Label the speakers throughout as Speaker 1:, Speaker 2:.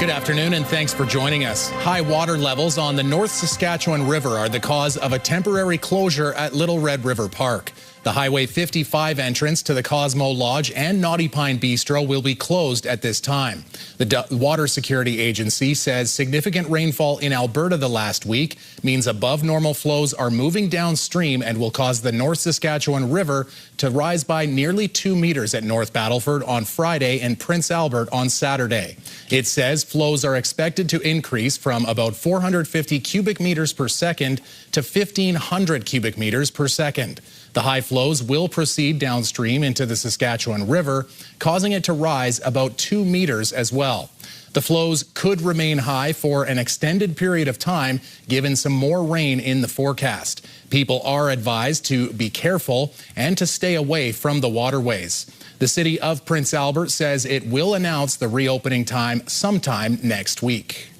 Speaker 1: Good afternoon and thanks for joining us. High water levels on the North Saskatchewan River are the cause of a temporary closure at Little Red River Park. The Highway 55 entrance to the Cosmo Lodge and Naughty Pine Bistro will be closed at this time. The Water Security Agency says significant rainfall in Alberta the last week means above normal flows are moving downstream and will cause the North Saskatchewan River to rise by nearly 2 meters at North Battleford on Friday and Prince Albert on Saturday. It says flows are expected to increase from about 450 cubic meters per second to 1,500 cubic meters per second. The high flows will proceed downstream into the Saskatchewan River, causing it to rise about 2 meters as well. The flows could remain high for an extended period of time, given some more rain in the forecast. People are advised to be careful and to stay away from the waterways. The city of Prince Albert says it will announce the reopening time sometime next week.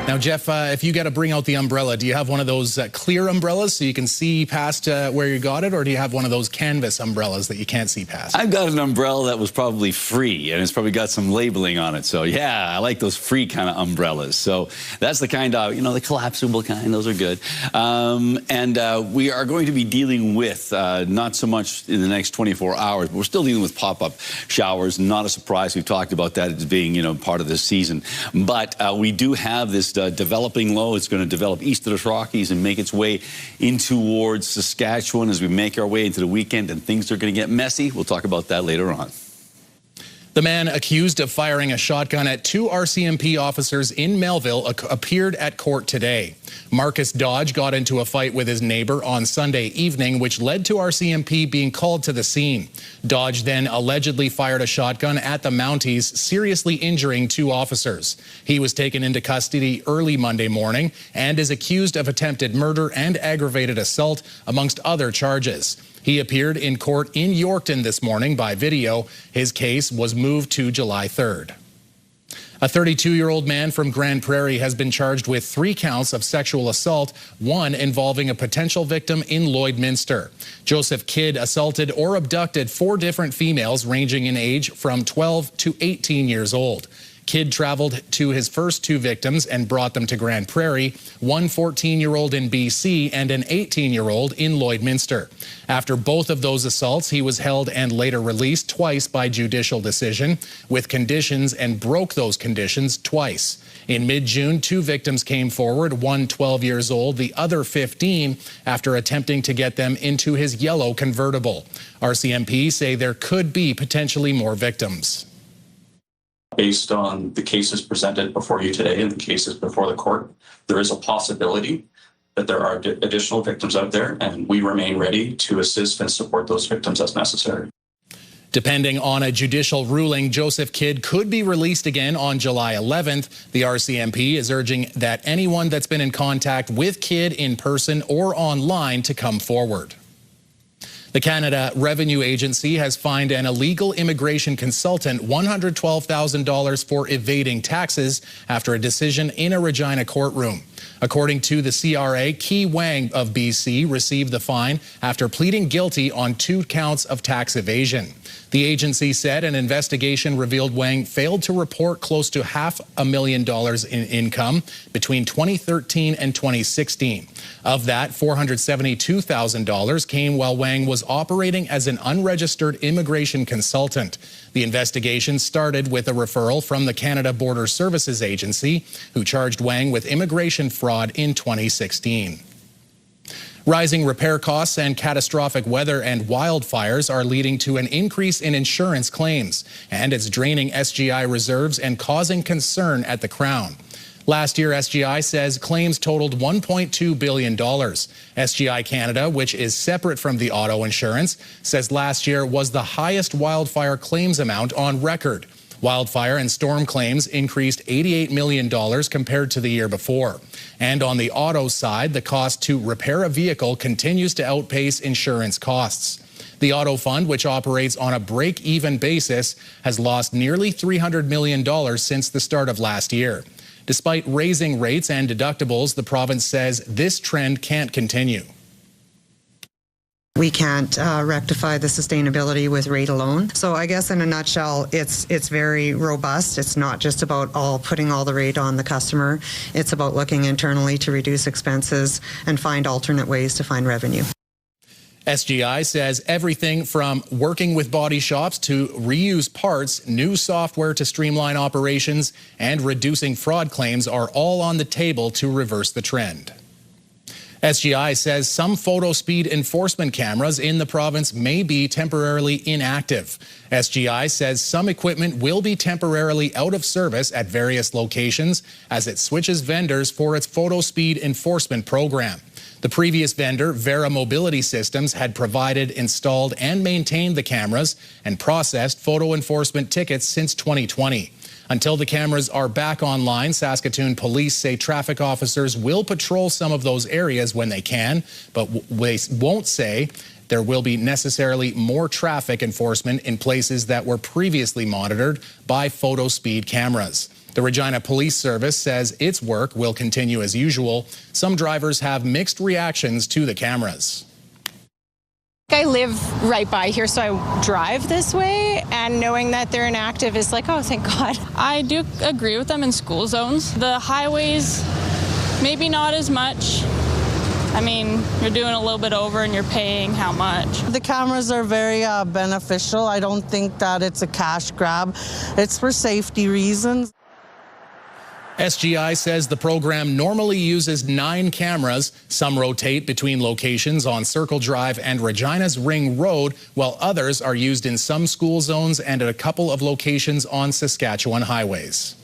Speaker 1: Now, Jeff, if you got to bring out the umbrella, do you have one of those clear umbrellas so you can see past where you got it, or do you have one of those canvas umbrellas that you can't see past?
Speaker 2: I've got an umbrella that was probably free, and it's probably got some labeling on it. So, yeah, I like those free kind of umbrellas. So that's the kind of, the collapsible kind. Those are good. We are going to be dealing with, not so much in the next 24 hours, but we're still dealing with pop-up showers. Not a surprise. We've talked about that as being, part of this season. But we do have this developing low. It's going to develop east of the Rockies and make its way in towards Saskatchewan as we make our way into the weekend, and things are going to get messy. We'll talk about that later on.
Speaker 1: The man accused of firing a shotgun at 2 RCMP officers in Melville appeared at court today. Marcus Dodge got into a fight with his neighbor on Sunday evening, which led to RCMP being called to the scene. Dodge then allegedly fired a shotgun at the Mounties, seriously injuring 2 officers. He was taken into custody early Monday morning and is accused of attempted murder and aggravated assault, amongst other charges. He appeared in court in Yorkton this morning by video. His case was moved to July 3rd. A 32-year-old man from Grand Prairie has been charged with 3 counts of sexual assault, one involving a potential victim in Lloydminster. Joseph Kidd assaulted or abducted 4 different females ranging in age from 12 to 18 years old. Kidd traveled to his first 2 victims and brought them to Grand Prairie, one 14-year-old in BC and an 18-year-old in Lloydminster. After both of those assaults, he was held and later released twice by judicial decision with conditions and broke those conditions twice. In mid-June, 2 victims came forward, one 12 years old, the other 15, after attempting to get them into his yellow convertible. RCMP say there could be potentially more victims.
Speaker 3: Based on the cases presented before you today and the cases before the court, there is a possibility that there are additional victims out there, and we remain ready to assist and support those victims as necessary.
Speaker 1: Depending on a judicial ruling, Joseph Kidd could be released again on July 11th. The RCMP is urging that anyone that's been in contact with Kidd in person or online to come forward. The Canada Revenue Agency has fined an illegal immigration consultant $112,000 for evading taxes after a decision in a Regina courtroom. According to the CRA, Key Wang of BC received the fine after pleading guilty on 2 counts of tax evasion. The agency said an investigation revealed Wang failed to report close to $500,000 in income between 2013 and 2016. Of that, $472,000 came while Wang was operating as an unregistered immigration consultant. The investigation started with a referral from the Canada Border Services Agency, who charged Wang with immigration fraud in 2016. Rising repair costs and catastrophic weather and wildfires are leading to an increase in insurance claims, and it's draining SGI reserves and causing concern at the Crown. Last year, SGI says claims totaled $1.2 billion. SGI Canada, which is separate from the auto insurance, says last year was the highest wildfire claims amount on record. Wildfire and storm claims increased $88 million compared to the year before. And on the auto side, the cost to repair a vehicle continues to outpace insurance costs. The Auto Fund, which operates on a break-even basis, has lost nearly $300 million since the start of last year. Despite raising rates and deductibles, the province says this trend can't continue.
Speaker 4: We can't rectify the sustainability with rate alone. So I guess in a nutshell, it's very robust. It's not just about putting all the rate on the customer. It's about looking internally to reduce expenses and find alternate ways to find revenue.
Speaker 1: SGI says everything from working with body shops to reuse parts, new software to streamline operations, and reducing fraud claims are all on the table to reverse the trend. SGI says some photo speed enforcement cameras in the province may be temporarily inactive. SGI says some equipment will be temporarily out of service at various locations as it switches vendors for its photo speed enforcement program. The previous vendor, Vera Mobility Systems, had provided, installed, and maintained the cameras and processed photo enforcement tickets since 2020. Until the cameras are back online, Saskatoon police say traffic officers will patrol some of those areas when they can, but they won't say there will be necessarily more traffic enforcement in places that were previously monitored by photo speed cameras. The Regina Police Service says its work will continue as usual. Some drivers have mixed reactions to the cameras.
Speaker 5: I live right by here, so I drive this way, and knowing that they're inactive is like, oh, thank God.
Speaker 6: I do agree with them in school zones. The highways, maybe not as much. I mean, you're doing a little bit over and you're paying how much?
Speaker 7: The cameras are very beneficial. I don't think that it's a cash grab. It's for safety reasons.
Speaker 1: SGI says the program normally uses 9 cameras. Some rotate between locations on Circle Drive and Regina's Ring Road, while others are used in some school zones and at a couple of locations on Saskatchewan highways.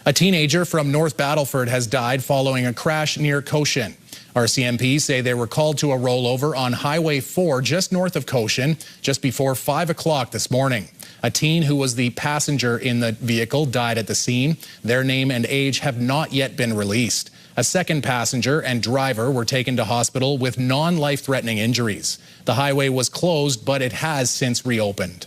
Speaker 1: A teenager from North Battleford has died following a crash near Cochin. RCMP say they were called to a rollover on Highway 4 just north of Cochin just before 5 o'clock this morning. A teen who was the passenger in the vehicle died at the scene. Their name and age have not yet been released. A second passenger and driver were taken to hospital with non-life-threatening injuries. The highway was closed, but it has since reopened.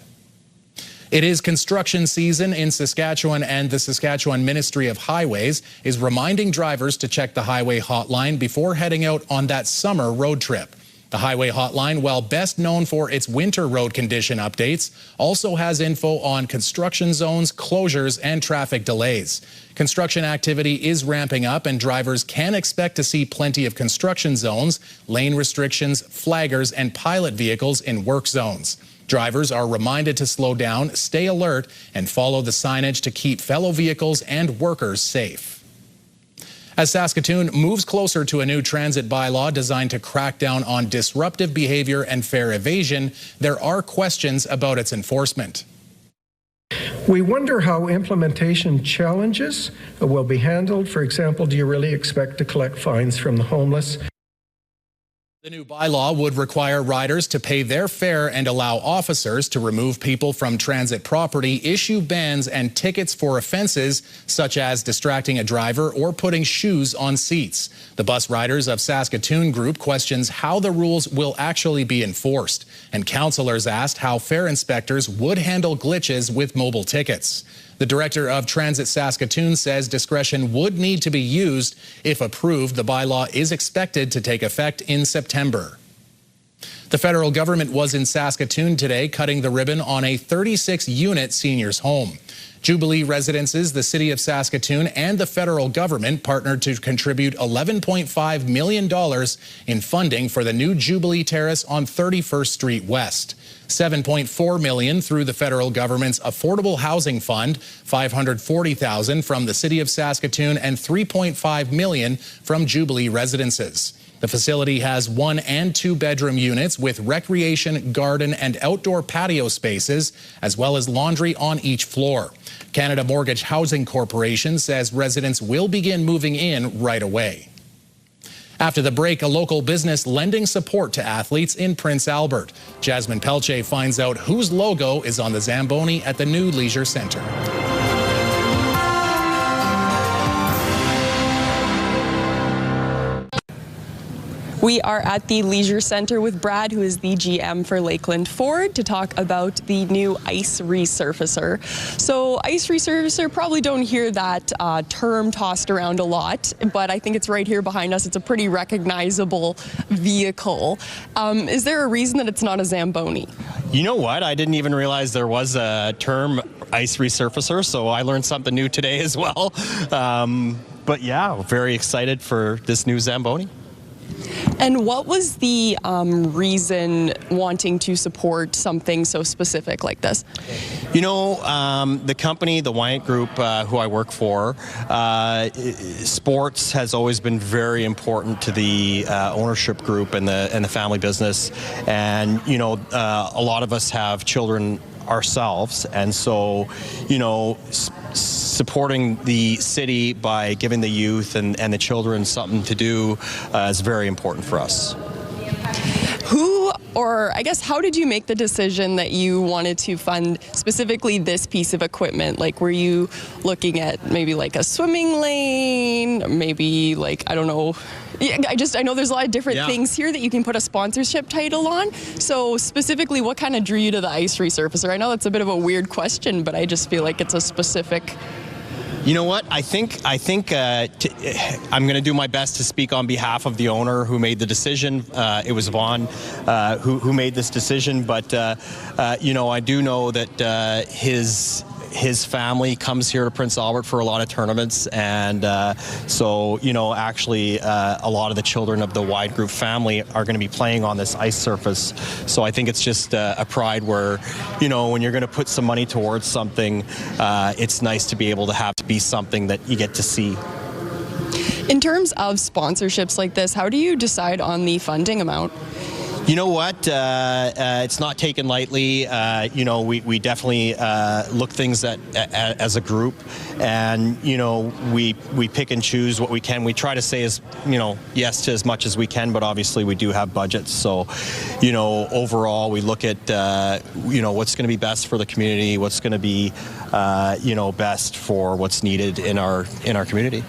Speaker 1: It is construction season in Saskatchewan, and the Saskatchewan Ministry of Highways is reminding drivers to check the highway hotline before heading out on that summer road trip. The highway hotline, while best known for its winter road condition updates, also has info on construction zones, closures, and traffic delays. Construction activity is ramping up, and drivers can expect to see plenty of construction zones, lane restrictions, flaggers, and pilot vehicles in work zones. Drivers are reminded to slow down, stay alert, and follow the signage to keep fellow vehicles and workers safe. As Saskatoon moves closer to a new transit bylaw designed to crack down on disruptive behavior and fare evasion, there are questions about its enforcement.
Speaker 8: We wonder how implementation challenges will be handled. For example, do you really expect to collect fines from the homeless?
Speaker 1: The new bylaw would require riders to pay their fare and allow officers to remove people from transit property, issue bans and tickets for offenses such as distracting a driver or putting shoes on seats. The Bus Riders of Saskatoon group questions how the rules will actually be enforced, and councillors asked how fare inspectors would handle glitches with mobile tickets. The director of Transit Saskatoon says discretion would need to be used. If approved, the bylaw is expected to take effect in September. The federal government was in Saskatoon today, cutting the ribbon on a 36-unit seniors' home. Jubilee Residences, the City of Saskatoon, and the federal government partnered to contribute $11.5 million in funding for the new Jubilee Terrace on 31st Street West. $7.4 million through the federal government's Affordable Housing Fund, $540,000 from the City of Saskatoon, and $3.5 million from Jubilee Residences. The facility has 1- and 2-bedroom units with recreation, garden, and outdoor patio spaces, as well as laundry on each floor. Canada Mortgage Housing Corporation says residents will begin moving in right away. After the break, a local business lending support to athletes in Prince Albert. Jasmine Pelche finds out whose logo is on the Zamboni at the new Leisure Centre.
Speaker 9: We are at the Leisure Center with Brad, who is the GM for Lakeland Ford, to talk about the new ice resurfacer. So ice resurfacer, probably don't hear that term tossed around a lot, but I think it's right here behind us. It's a pretty recognizable vehicle. Is there a reason that it's not a Zamboni?
Speaker 10: You know what? I didn't even realize there was a term ice resurfacer, so I learned something new today as well. But yeah, very excited for this new Zamboni.
Speaker 9: And what was the reason wanting to support something so specific like this?
Speaker 10: You know, the company, the Wyatt Group, who I work for, sports has always been very important to the ownership group and the family business. And, you know, a lot of us have children ourselves, and so, you know, supporting the city by giving the youth and the children something to do is very important for us.
Speaker 9: Who, or I guess, how did you make the decision that you wanted to fund specifically this piece of equipment? Like, were you looking at maybe like a swimming lane, maybe like, I don't know. Yeah, I know there's a lot of different things here that you can put a sponsorship title on. So specifically, what kind of drew you to the ice resurfacer? I know that's a bit of a weird question, but I just feel like it's a specific.
Speaker 10: You know what? I think I'm going to do my best to speak on behalf of the owner who made the decision. It was Vaughn who made this decision, but you know, I do know that his family comes here to Prince Albert for a lot of tournaments, and so, you know, actually a lot of the children of the Wyatt Group family are going to be playing on this ice surface. So I think it's just a pride where, you know, when you're going to put some money towards something, it's nice to be able to have to be something that you get to see.
Speaker 9: In terms of sponsorships like this, how do you decide on the funding amount?
Speaker 10: You know what? It's not taken lightly. You know, we definitely look things at as a group, and you know, we pick and choose what we can. We try to say yes to as much as we can, but obviously we do have budgets. So, you know, overall we look at you know, what's going to be best for the community, what's going to be you know, best for what's needed in our community.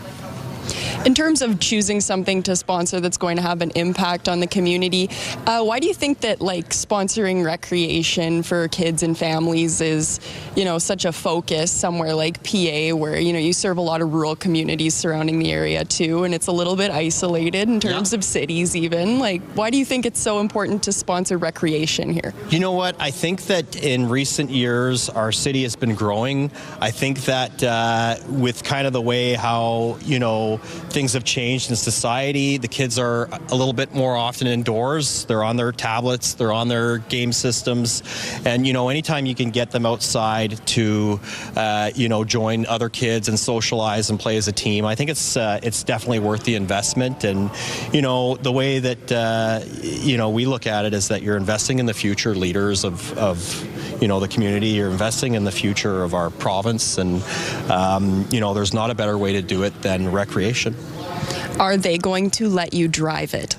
Speaker 9: In terms of choosing something to sponsor that's going to have an impact on the community, why do you think that like sponsoring recreation for kids and families is, you know, such a focus somewhere like PA, where, you know, you serve a lot of rural communities surrounding the area too, and it's a little bit isolated in terms of cities even? Like, why do you think it's so important to sponsor recreation here? You
Speaker 10: know what? I think that in recent years our city has been growing. I think that with kind of the way how, you know, things have changed in society. The kids are a little bit more often indoors. They're on their tablets, they're on their game systems. And, you know, anytime you can get them outside to, you know, join other kids and socialize and play as a team, I think it's definitely worth the investment. And, you know, the way that, you know, we look at it is that you're investing in the future leaders of you know, the community. You're investing in the future of our province. And, you know, there's not a better way to do it than recreation.
Speaker 9: Are they going to let you drive it?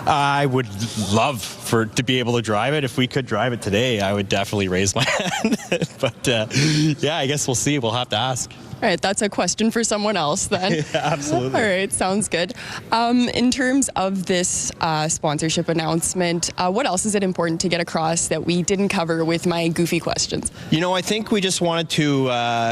Speaker 10: I would love to be able to drive it. If we could drive it today, I would definitely raise my hand. But yeah, I guess we'll see. We'll have to ask.
Speaker 9: All right, that's a question for someone else then.
Speaker 10: Yeah, absolutely.
Speaker 9: All right, sounds good. In terms of this sponsorship announcement, what else is it important to get across that we didn't cover with my goofy questions?
Speaker 10: You know, I think we just wanted to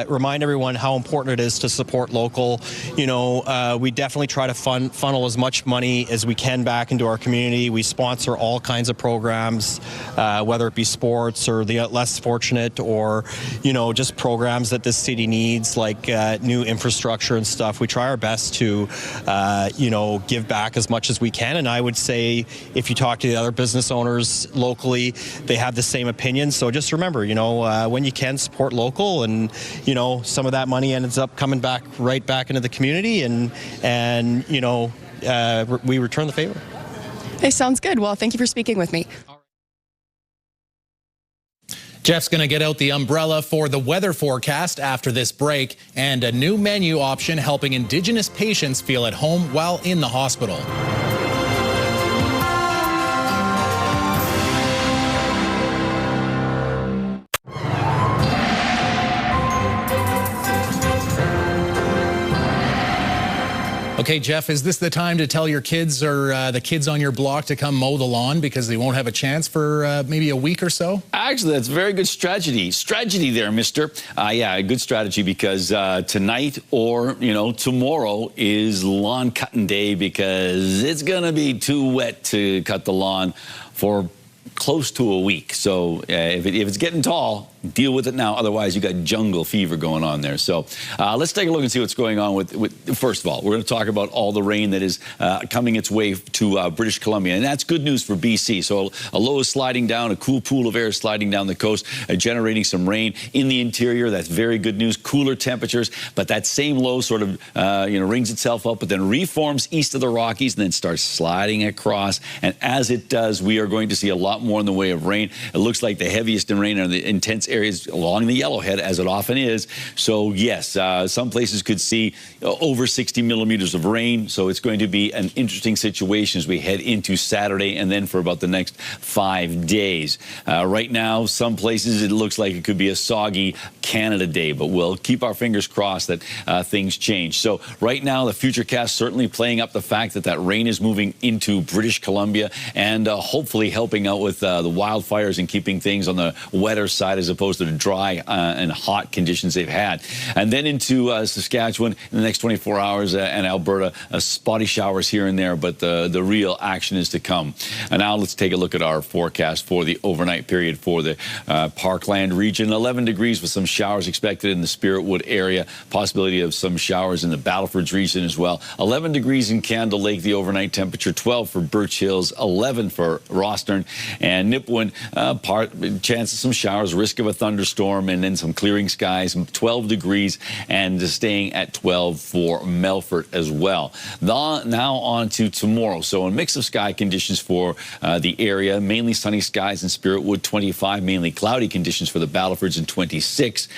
Speaker 10: remind everyone how important it is to support local. You know, we definitely try to funnel as much money as we can back into our community. We sponsor all kinds of programs, whether it be sports or the less fortunate, or, you know, just programs that this city needs, like new infrastructure and stuff. We try our best to, you know, give back as much as we can. And I would say if you talk to the other business owners locally, they have the same opinion. So just remember, you know, when you can, support local, and, you know, some of that money ends up coming back right back into the community, and you know, we return the favor.
Speaker 9: Hey, sounds good. Well, thank you for speaking with me.
Speaker 1: Jeff's going to get out the umbrella for the weather forecast after this break, and a new menu option helping Indigenous patients feel at home while in the hospital. Okay, Jeff, is this the time to tell your kids or the kids on your block to come mow the lawn because they won't have a chance for maybe a week or so?
Speaker 2: Actually, that's a very good strategy there, mister. Yeah, a good strategy because tonight or, tomorrow is lawn cutting day because it's going to be too wet to cut the lawn for close to a week. So if it's getting tall, deal with it now. Otherwise, you got jungle fever going on there. So let's take a look and see what's going on with first of all, we're going to talk about all the rain that is coming its way to British Columbia. And that's good news for BC. So a low is sliding down, a cool pool of air is sliding down the coast, generating some rain in the interior. That's very good news. Cooler temperatures, but that same low sort of, rings itself up, but then reforms east of the Rockies and then starts sliding across. And as it does, we are going to see a lot more in the way of rain. It looks like the heaviest in rain are the intense areas along the Yellowhead, as it often is. So yes, some places could see over 60 millimeters of rain. So it's going to be an interesting situation as we head into Saturday and then for about the next 5 days. Right now, some places it looks like it could be a soggy Canada Day, but we'll keep our fingers crossed that things change. So right now, the Futurecast certainly playing up the fact that that rain is moving into British Columbia and hopefully helping out with the wildfires and keeping things on the wetter side as opposed to the dry and hot conditions they've had. And then into Saskatchewan in the next 24 hours and Alberta, spotty showers here and there, but the real action is to come. And now let's take a look at our forecast for the overnight period for the Parkland region. 11 degrees with some showers expected in the Spiritwood area, possibility of some showers in the Battlefords region as well. 11 degrees in Candle Lake, the overnight temperature, 12 for Birch Hills, 11 for Rostern, and Nipawin, chance of some showers, risk of a thunderstorm, and then some clearing skies, 12 degrees, and staying at 12 for Melfort as well. Now on to tomorrow. So a mix of sky conditions for the area, mainly sunny skies in Spiritwood, 25, mainly cloudy conditions for the Battlefords, and 26.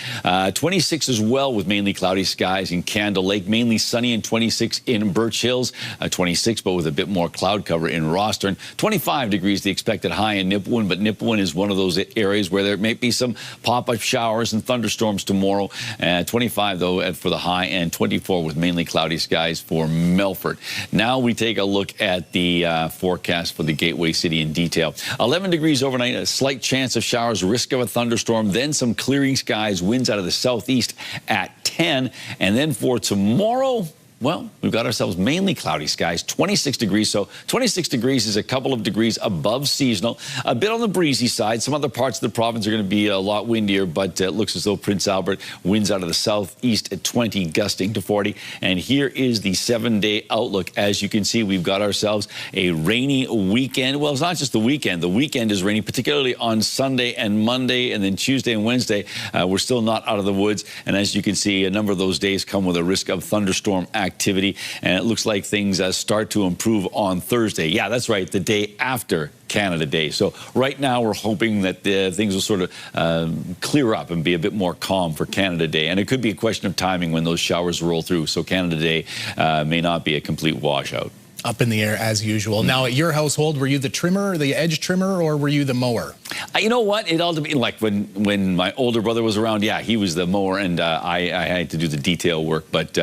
Speaker 2: 26 as well with mainly cloudy skies in Candle Lake, mainly sunny, and 26 in Birch Hills, 26 but with a bit more cloud cover in Rostern. 25 degrees the expected high in Nipawin, but Nipawin is one of those areas where there may be some pop-up showers and thunderstorms tomorrow. 25 though for the high, and 24 with mainly cloudy skies for Melfort. Now we take a look at the forecast for the Gateway City in detail. 11 degrees overnight, a slight chance of showers, risk of a thunderstorm, then some clearing skies, winds out of the southeast at 10. And then for tomorrow, well, we've got ourselves mainly cloudy skies, 26 degrees. So 26 degrees is a couple of degrees above seasonal, a bit on the breezy side. Some other parts of the province are going to be a lot windier, but it looks as though Prince Albert winds out of the southeast at 20, gusting to 40. And here is the 7-day outlook. As you can see, we've got ourselves a rainy weekend. Well, it's not just the weekend. The weekend is rainy, particularly on Sunday and Monday, and then Tuesday and Wednesday. We're still not out of the woods. And as you can see, a number of those days come with a risk of thunderstorm activity, and it looks like things start to improve on Thursday. Yeah, that's right, the day after Canada Day. So right now we're hoping that things will sort of clear up and be a bit more calm for Canada Day. And it could be a question of timing when those showers roll through. So Canada Day may not be a complete washout.
Speaker 1: Up in the air as usual. Now, at your household, were you the trimmer, the edge trimmer, or were you the mower?
Speaker 2: You know what? It all depends. Like when my older brother was around, yeah, he was the mower, and I had to do the detail work. But,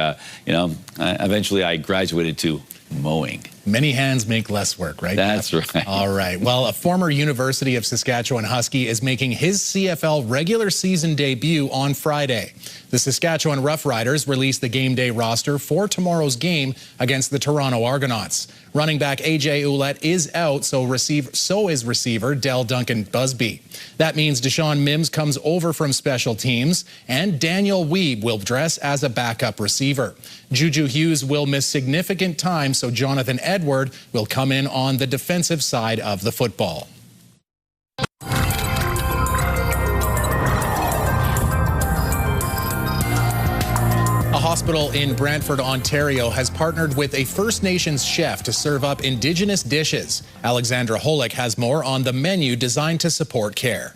Speaker 2: eventually I graduated to mowing.
Speaker 1: Many hands make less work, right?
Speaker 2: That's right.
Speaker 1: All right. Well, a former University of Saskatchewan Husky is making his CFL regular season debut on Friday. The Saskatchewan Roughriders released the game day roster for tomorrow's game against the Toronto Argonauts. Running back A.J. Ouellette is out, so is receiver Del Duncan Busby. That means Deshaun Mims comes over from special teams, and Daniel Weeb will dress as a backup receiver. Juju Hughes will miss significant time, so Jonathan Edward will come in on the defensive side of the football. A hospital in Brantford, Ontario has partnered with a First Nations chef to serve up Indigenous dishes. Alexandra Holick has more on the menu designed to support care.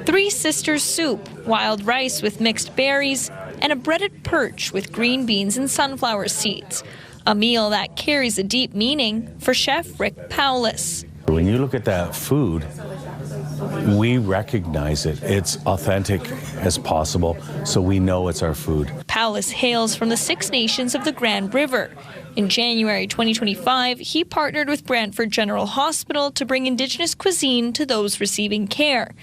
Speaker 11: Three Sisters soup, wild rice with mixed berries, and a breaded perch with green beans and sunflower seeds. A meal that carries a deep meaning for Chef Rick Powless.
Speaker 12: When you look at that food, we recognize it. It's authentic as possible, so we know it's our food.
Speaker 11: Callis hails from the Six Nations of the Grand River. In January 2025, he partnered with Brantford General Hospital to bring Indigenous cuisine to those receiving care.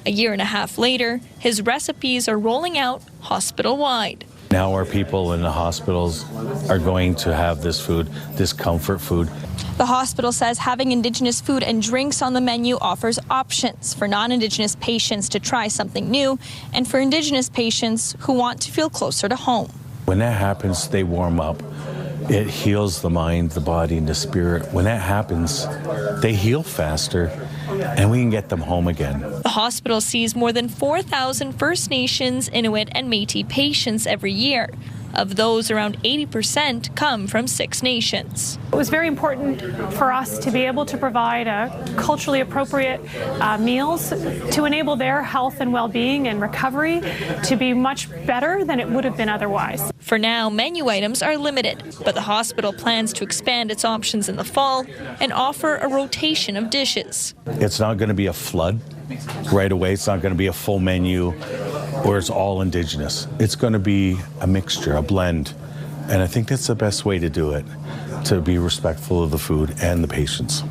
Speaker 11: A year and a half later, his recipes are rolling out hospital-wide.
Speaker 12: Now our people in the hospitals are going to have this food, this comfort food.
Speaker 13: The hospital says having Indigenous food and drinks on the menu offers options for non-Indigenous patients to try something new and for Indigenous patients who want to feel closer to home.
Speaker 12: When that happens, they warm up. It heals the mind, the body, and the spirit. When that happens, they heal faster, and we can get them home again.
Speaker 11: The hospital sees more than 4,000 First Nations, Inuit, and Métis patients every year. Of those, around 80% come from Six Nations.
Speaker 14: It was very important for us to be able to provide culturally appropriate meals to enable their health and well-being and recovery to be much better than it would have been otherwise.
Speaker 11: For now, menu items are limited, but the hospital plans to expand its options in the fall and offer a rotation of dishes.
Speaker 12: It's not going to be a flood right away. It's not going to be a full menu where it's all Indigenous. It's going to be a mixture, a blend. And I think that's the best way to do it, to be respectful of the food and the patients.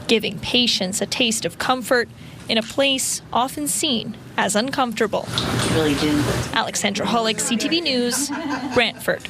Speaker 11: Giving patients a taste of comfort in a place often seen as uncomfortable.
Speaker 15: Really do.
Speaker 11: Alexandra Hullock, CTV News, Brantford.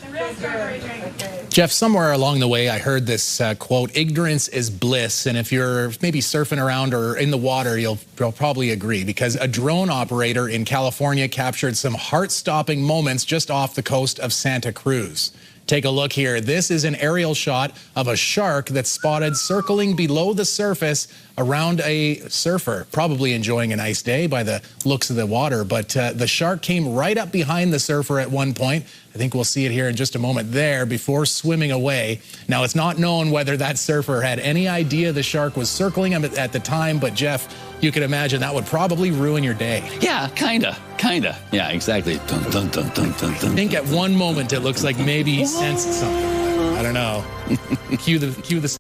Speaker 1: Jeff, somewhere along the way, I heard this quote, ignorance is bliss. And if you're maybe surfing around or in the water, you'll probably agree, because a drone operator in California captured some heart-stopping moments just off the coast of Santa Cruz. Take a look here. This is an aerial shot of a shark that's spotted circling below the surface around a surfer, probably enjoying a nice day by the looks of the water. But the shark came right up behind the surfer at one point. I think we'll see it here in just a moment there before swimming away. Now, it's not known whether that surfer had any idea the shark was circling him at the time, but Jeff, you can imagine that would probably ruin your day.
Speaker 2: Yeah, kinda. Yeah, exactly. Dun, dun, dun, dun, dun, dun.
Speaker 1: I think at one moment it looks like maybe he sensed something. I don't know. Cue the